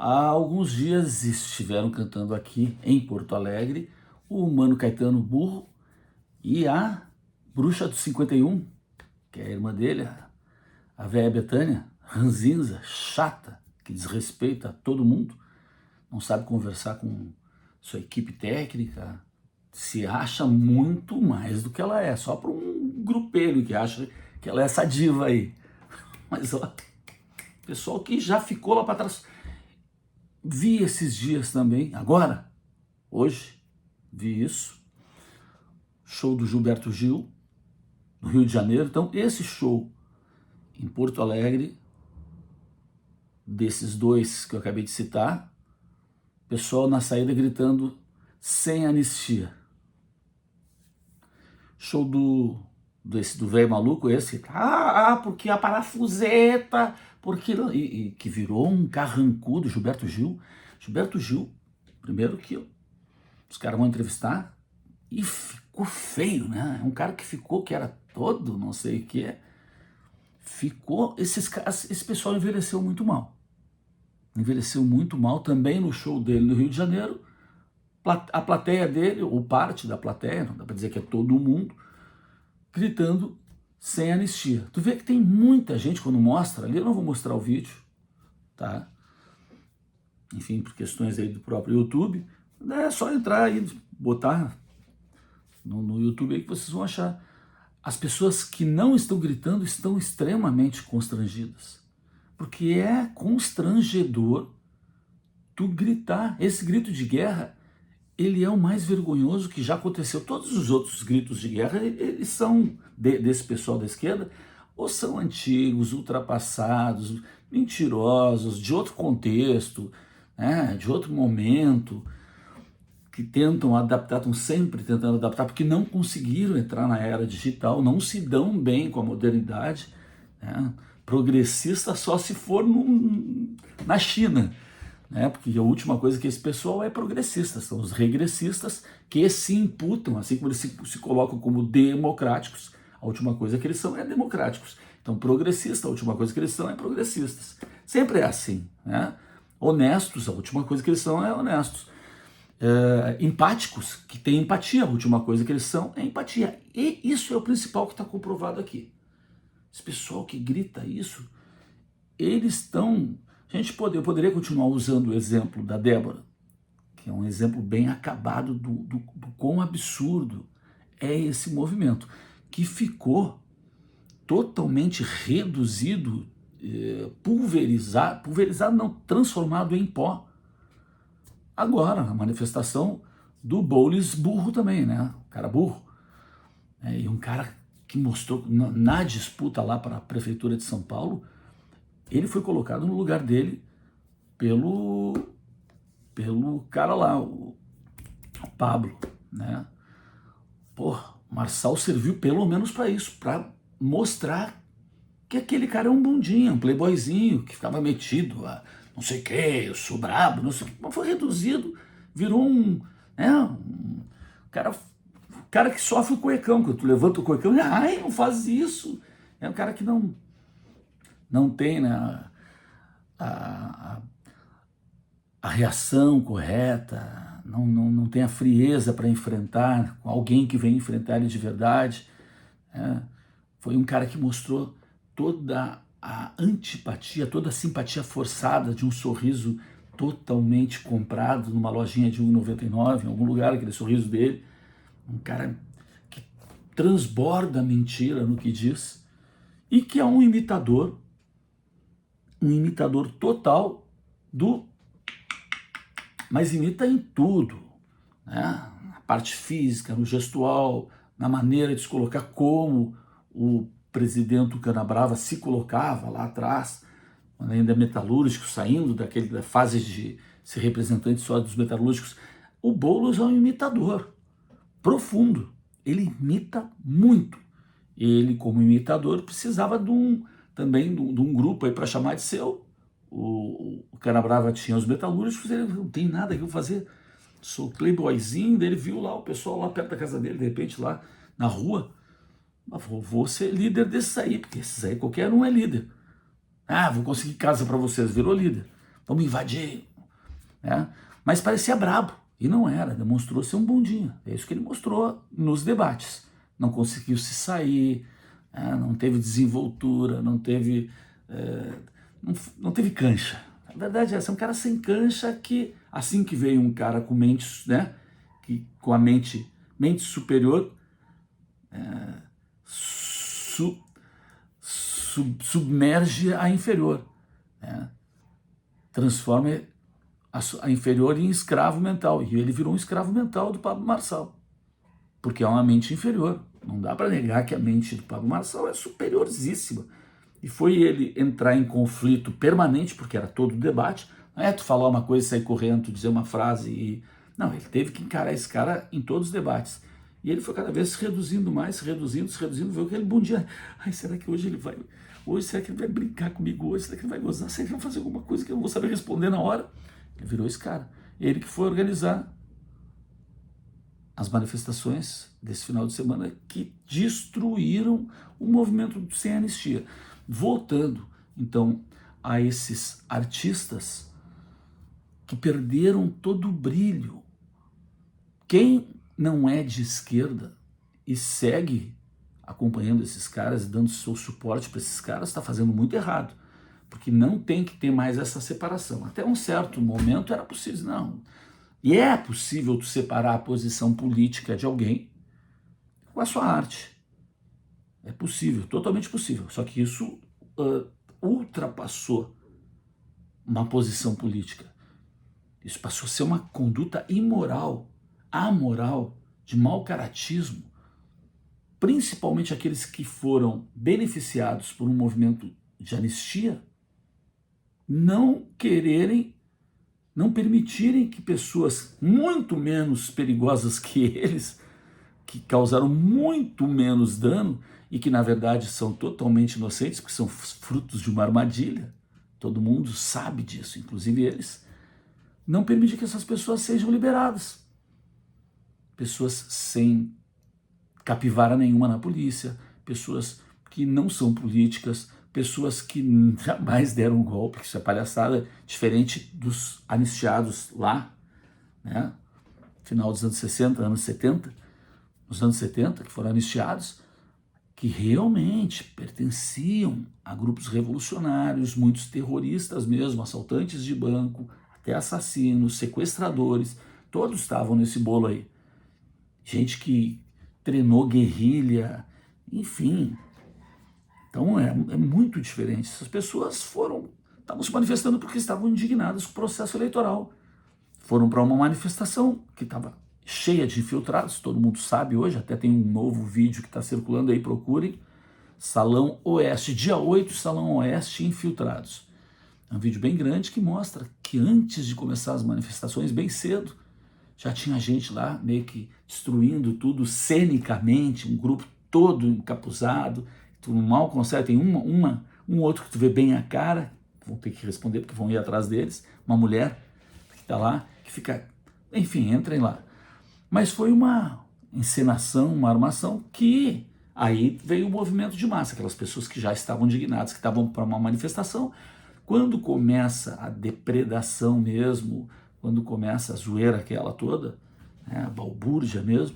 Há alguns dias estiveram cantando aqui em Porto Alegre o Mano Caetano Burro e a Bruxa do 51, que é a irmã dele, a véia Bethânia, ranzinza, chata, que desrespeita todo mundo, não sabe conversar com sua equipe técnica, se acha muito mais do que ela é, só para um grupelho que acha que ela é essa diva aí. Mas ó, pessoal que já ficou lá para trás. Vi esses dias também, agora, hoje, vi isso, show do Gilberto Gil, no Rio de Janeiro. Então, esse show em Porto Alegre, desses dois que eu acabei de citar, pessoal na saída gritando sem anistia. Show do velho maluco esse, porque a parafuseta, porque e que virou um carrancudo, Gilberto Gil. Gilberto Gil, primeiro que os caras vão entrevistar e ficou feio, né? É um cara que ficou, que era todo, não sei o que, ficou, esse pessoal envelheceu muito mal. Envelheceu muito mal também no show dele no Rio de Janeiro. A plateia dele, ou parte da plateia, não dá pra dizer que é todo mundo, gritando sem anistia. Tu vê que tem muita gente quando mostra ali, eu não vou mostrar o vídeo, tá? Enfim, por questões aí do próprio YouTube, é só entrar aí, botar no YouTube aí que vocês vão achar. As pessoas que não estão gritando estão extremamente constrangidas, porque é constrangedor tu gritar. Esse grito de guerra, ele é o mais vergonhoso que já aconteceu. Todos os outros gritos de guerra, eles são desse pessoal da esquerda, ou são antigos, ultrapassados, mentirosos, de outro contexto, né, de outro momento, que tentam adaptar, estão sempre tentando adaptar, porque não conseguiram entrar na era digital, não se dão bem com a modernidade, né? Progressista só se for na China, né? Porque a última coisa que esse pessoal é progressista, são os regressistas que se imputam, assim como eles se colocam como democráticos, a última coisa que eles são é democráticos. Então, progressista, a última coisa que eles são é progressistas. Sempre é assim, né? Honestos, a última coisa que eles são é honestos. Empáticos, que têm empatia, a última coisa que eles são é empatia. E isso é o principal que está comprovado aqui. Esse pessoal que grita isso, eles estão... Eu poderia continuar usando o exemplo da Débora, que é um exemplo bem acabado do quão absurdo é esse movimento, que ficou totalmente reduzido, pulverizado não, transformado em pó. Agora, a manifestação do Boulos burro também, né? O cara burro. E um cara que mostrou, na disputa lá para a Prefeitura de São Paulo, ele foi colocado no lugar dele pelo cara lá, o Pablo, né? Pô, Marçal serviu pelo menos para isso, para mostrar que aquele cara é um bundinho, um playboyzinho, que ficava metido a não sei o que, eu sou brabo, não sei o que, mas foi reduzido, virou um cara que sofre o cuecão, quando tu levanta o cuecão, ai, não faz isso. É um cara que não tem, né, a reação correta, não tem a frieza para enfrentar alguém que vem enfrentar ele de verdade. Foi um cara que mostrou toda a antipatia, toda a simpatia forçada de um sorriso totalmente comprado numa lojinha de R$1,99, em algum lugar, aquele sorriso dele. Um cara que transborda mentira no que diz e que é um imitador total mas imita em tudo, né? Na parte física, no gestual, na maneira de se colocar, como o presidente Canabrava se colocava lá atrás, quando ainda metalúrgico, saindo da fase de ser representante só dos metalúrgicos. O Boulos é um imitador profundo, ele imita muito. Ele, como imitador, precisava também de um grupo aí para chamar de seu. O Canabrava tinha os metalúrgicos, ele não tem nada que eu fazer, sou playboyzinho. Daí ele viu lá o pessoal lá perto da casa dele, de repente lá na rua, vou ser líder desses aí, porque esses aí qualquer um é líder. Vou conseguir casa para vocês, virou líder. Vamos invadir né? Mas parecia brabo, e não era, demonstrou ser um bundinha. É isso que ele mostrou nos debates. Não conseguiu se sair, não teve desenvoltura, não teve, não teve cancha. A verdade é essa, é um cara sem cancha que, assim que veio um cara com mente, né, com a mente superior, submerge a inferior, né? Transforma a inferior em escravo mental, e ele virou um escravo mental do Pablo Marçal, porque é uma mente inferior. Não dá para negar que a mente do Pablo Marçal é superioríssima. E foi ele entrar em conflito permanente, porque era todo debate. Não é tu falar uma coisa, sair correndo, tu dizer uma frase e... Não, ele teve que encarar esse cara em todos os debates. E ele foi cada vez se reduzindo mais, se reduzindo, viu aquele bom dia. Ai, será que hoje ele vai... Hoje, será que ele vai brincar comigo hoje? Será que ele vai gozar? Será que ele vai fazer alguma coisa que eu não vou saber responder na hora? Ele virou esse cara. Ele que foi organizar as manifestações desse final de semana que destruíram o movimento sem anistia. Voltando, então, a esses artistas que perderam todo o brilho. Quem não é de esquerda e segue acompanhando esses caras e dando seu suporte para esses caras está fazendo muito errado, porque não tem que ter mais essa separação. Até um certo momento era possível, não. E é possível tu separar a posição política de alguém com a sua arte. É possível, totalmente possível. Só que isso ultrapassou uma posição política. Isso passou a ser uma conduta imoral, amoral, de mau caratismo, principalmente aqueles que foram beneficiados por um movimento de anistia, não permitirem que pessoas muito menos perigosas que eles, que causaram muito menos dano e que na verdade são totalmente inocentes, porque são frutos de uma armadilha, todo mundo sabe disso, inclusive eles, não permitir que essas pessoas sejam liberadas. Pessoas sem capivara nenhuma na polícia, pessoas que não são políticas, pessoas que jamais deram um golpe, que isso é palhaçada, diferente dos anistiados lá, né? Final dos anos 60, anos 70, nos anos 70, que foram anistiados, que realmente pertenciam a grupos revolucionários, muitos terroristas mesmo, assaltantes de banco, até assassinos, sequestradores, todos estavam nesse bolo aí. Gente que treinou guerrilha, enfim. Então é muito diferente. Essas pessoas estavam se manifestando porque estavam indignadas com o processo eleitoral. Foram para uma manifestação que estava cheia de infiltrados, todo mundo sabe hoje, até tem um novo vídeo que está circulando aí, procurem, Salão Oeste, dia 8, Salão Oeste, infiltrados. É um vídeo bem grande que mostra que antes de começar as manifestações, bem cedo, já tinha gente lá meio que destruindo tudo cenicamente, um grupo todo encapuzado, tu mal consegue, tem um outro que tu vê bem a cara, vão ter que responder porque vão ir atrás deles, uma mulher que está lá, que fica, enfim, entrem lá. Mas foi uma encenação, uma armação que aí veio o movimento de massa, aquelas pessoas que já estavam indignadas, que estavam para uma manifestação. Quando começa a depredação mesmo, quando começa a zoeira aquela toda, né, a balbúrdia mesmo,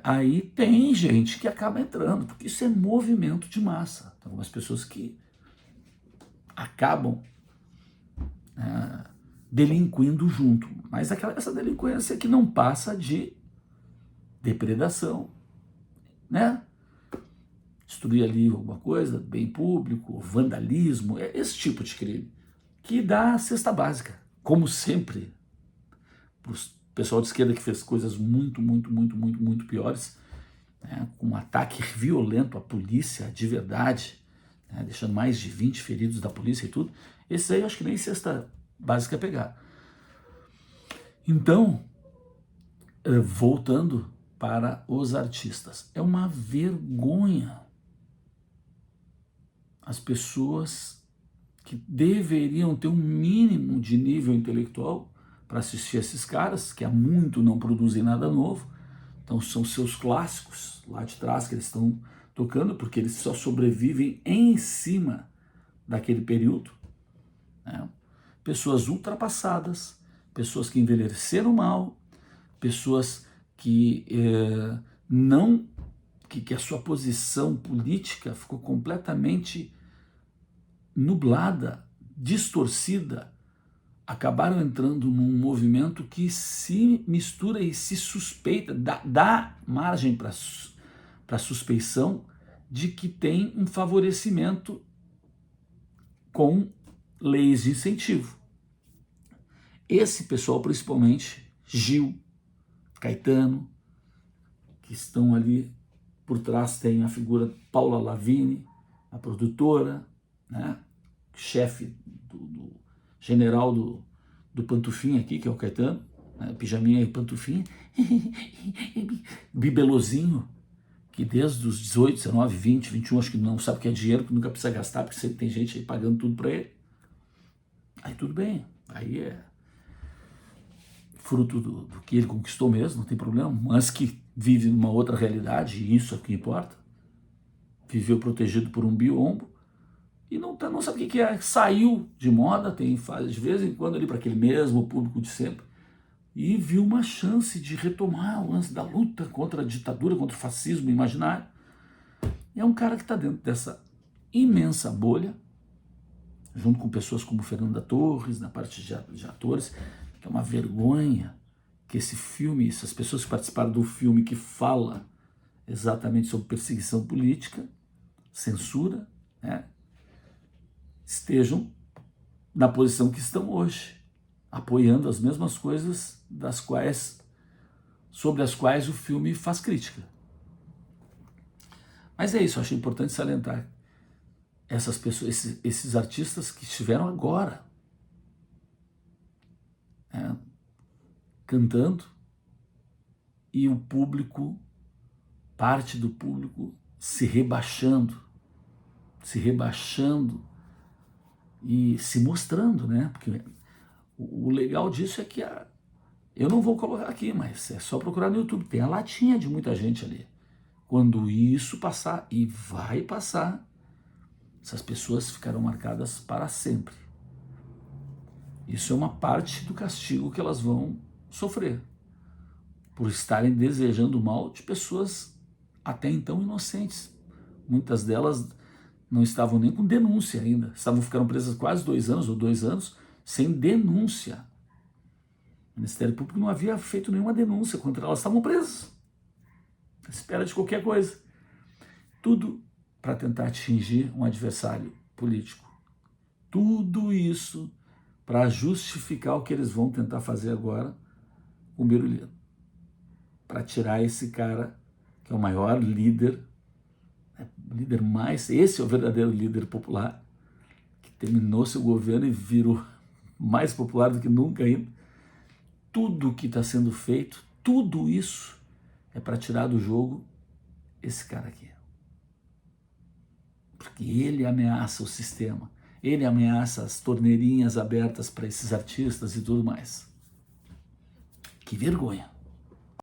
aí tem gente que acaba entrando, porque isso é movimento de massa. Tem algumas pessoas que acabam delinquindo junto, mas essa delinquência que não passa de depredação, né? Destruir ali alguma coisa, bem público, vandalismo, é esse tipo de crime que dá a cesta básica, como sempre, para o pessoal de esquerda que fez coisas muito piores, né, com um ataque violento à polícia de verdade, né, deixando mais de 20 feridos da polícia e tudo. Esse aí eu acho que nem cesta básica é pegar. Então, voltando para os artistas, é uma vergonha as pessoas que deveriam ter um mínimo de nível intelectual para assistir esses caras, que há muito não produzem nada novo, então são seus clássicos lá de trás que eles estão tocando, porque eles só sobrevivem em cima daquele período, né? pessoas ultrapassadas, pessoas que envelheceram mal, pessoas que não, que a sua posição política ficou completamente nublada, distorcida, acabaram entrando num movimento que se mistura e se suspeita, dá margem para suspeição de que tem um favorecimento com leis de incentivo. Esse pessoal, principalmente Gil, Caetano, que estão ali por trás, tem a figura Paula Lavigne, a produtora, né? Chefe do general do Pantufinha aqui, que é o Caetano, né? Pijaminha e Pantufinha, Bibelozinho, que desde os 18, 19, 20, 21, acho que não sabe o que é dinheiro, que nunca precisa gastar, porque sempre tem gente aí pagando tudo para ele. Aí tudo bem, aí é fruto do que ele conquistou mesmo, não tem problema, mas que vive numa outra realidade, e isso é o que importa. Viveu protegido por um biombo e não sabe o que é. Saiu de moda, faz de vez em quando ali para aquele mesmo público de sempre, e viu uma chance de retomar o lance da luta contra a ditadura, contra o fascismo imaginário. É um cara que está dentro dessa imensa bolha, junto com pessoas como Fernanda Torres, na parte de atores, que é uma vergonha que esse filme, essas pessoas que participaram do filme que fala exatamente sobre perseguição política, censura, né, estejam na posição que estão hoje, apoiando as mesmas coisas sobre as quais o filme faz crítica. Mas é isso, eu achei importante salientar essas pessoas, esses artistas que estiveram agora cantando, e o público, parte do público, se rebaixando e se mostrando, né? Porque o legal disso é que eu não vou colocar aqui, mas é só procurar no YouTube, tem a latinha de muita gente ali. Quando isso passar, e vai passar, essas pessoas ficarão marcadas para sempre. Isso é uma parte do castigo que elas vão sofrer, por estarem desejando o mal de pessoas até então inocentes. Muitas delas não estavam nem com denúncia ainda, ficaram presas quase 2 anos ou 2 anos sem denúncia. O Ministério Público não havia feito nenhuma denúncia contra elas, estavam presas, à espera de qualquer coisa. Tudo para tentar atingir um adversário político. Tudo isso para justificar o que eles vão tentar fazer agora com o Biruliro, para tirar esse cara que é o maior líder, esse é o verdadeiro líder popular, que terminou seu governo e virou mais popular do que nunca ainda. Tudo que está sendo feito, tudo isso é para tirar do jogo esse cara aqui. Porque ele ameaça o sistema, ele ameaça as torneirinhas abertas para esses artistas e tudo mais. Que vergonha.